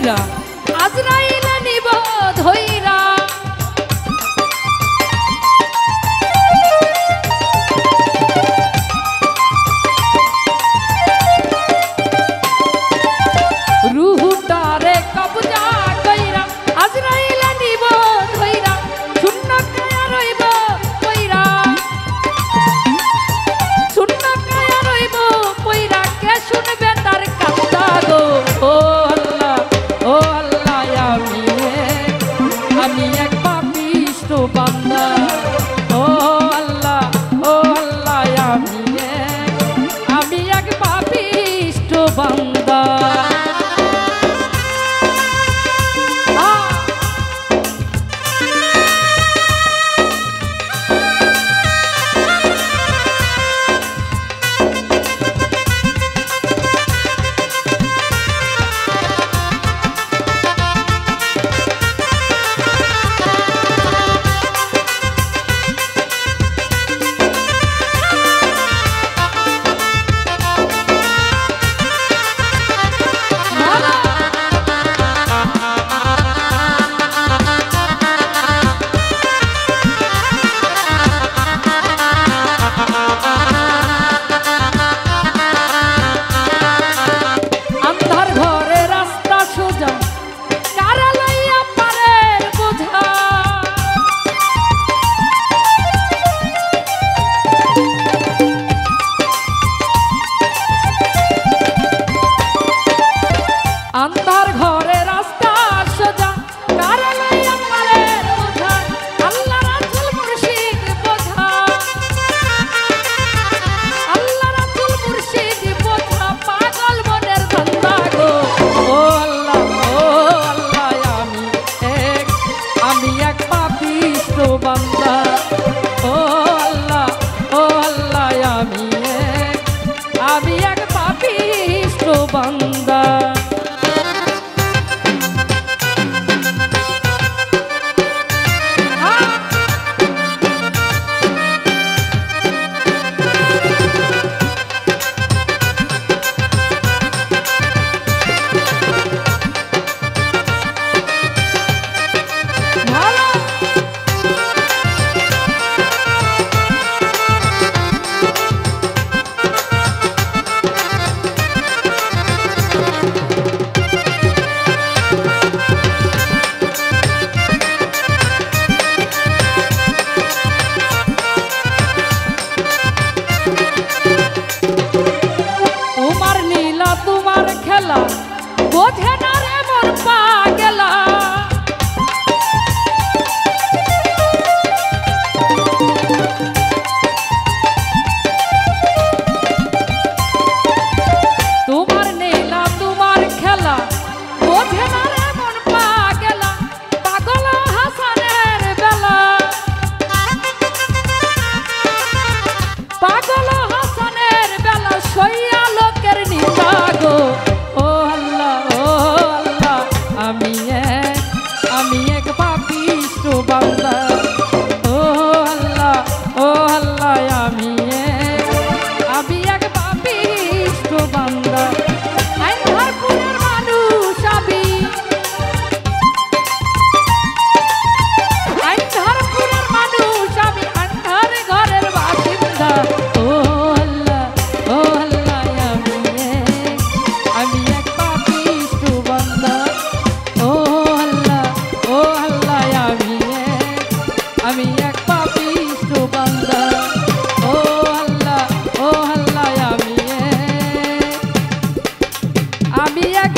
কইরা আজরাইলে নিব ধইরা রুহটারে কবজা কইরা আজরাইলে নিব ধইরা শূন্য কায়া রইব কইরা শূন্য কায়া রইব কইরা কে শুনবে তার কান্দা গো ও আল্লাহ আমি এক পাপিষ্ঠ বান্দা ও আল্লাহ আমি এক পাপিষ্ঠ বান্দা अंधार घरे रास्ता सोजा कारालया पारेर बोझा अल्लाह रासूल मुर्शिद बोझा अल्लाह रासूल मुर्शिद बोझा पागल मनेर धंधा गो ओ अल्लाह आमी एक पापिष्ठ बांदा ओ अल्लाह आमी एक पापिष्ठ बांदा তোমার খেলা বোঝে না রে মোর পাগলা তোমার নীলা তোমার খেলা বোঝে না রে মোর পাগলা পাগল হাসানের বেলা পাগল হাসানের বেলা সইয়া লোকের নিতা গো ও আল্লাহ আমি এক পাপিষ্ঠ বান্দা ও আল্লাহ আমি এক পাপিষ্ঠ বান্দা আন্ধারপুরের মানুষ আমি আন্ধারপুরের মানুষ আমি আন্ধার ঘরের বাসিন্দা ও আল্লাহ আমি এক পাপিষ্ঠ বান্দা ও আল্লাহ আমি এক পাপিষ্ঠ বান্দা ও আল্লাহ আমি এক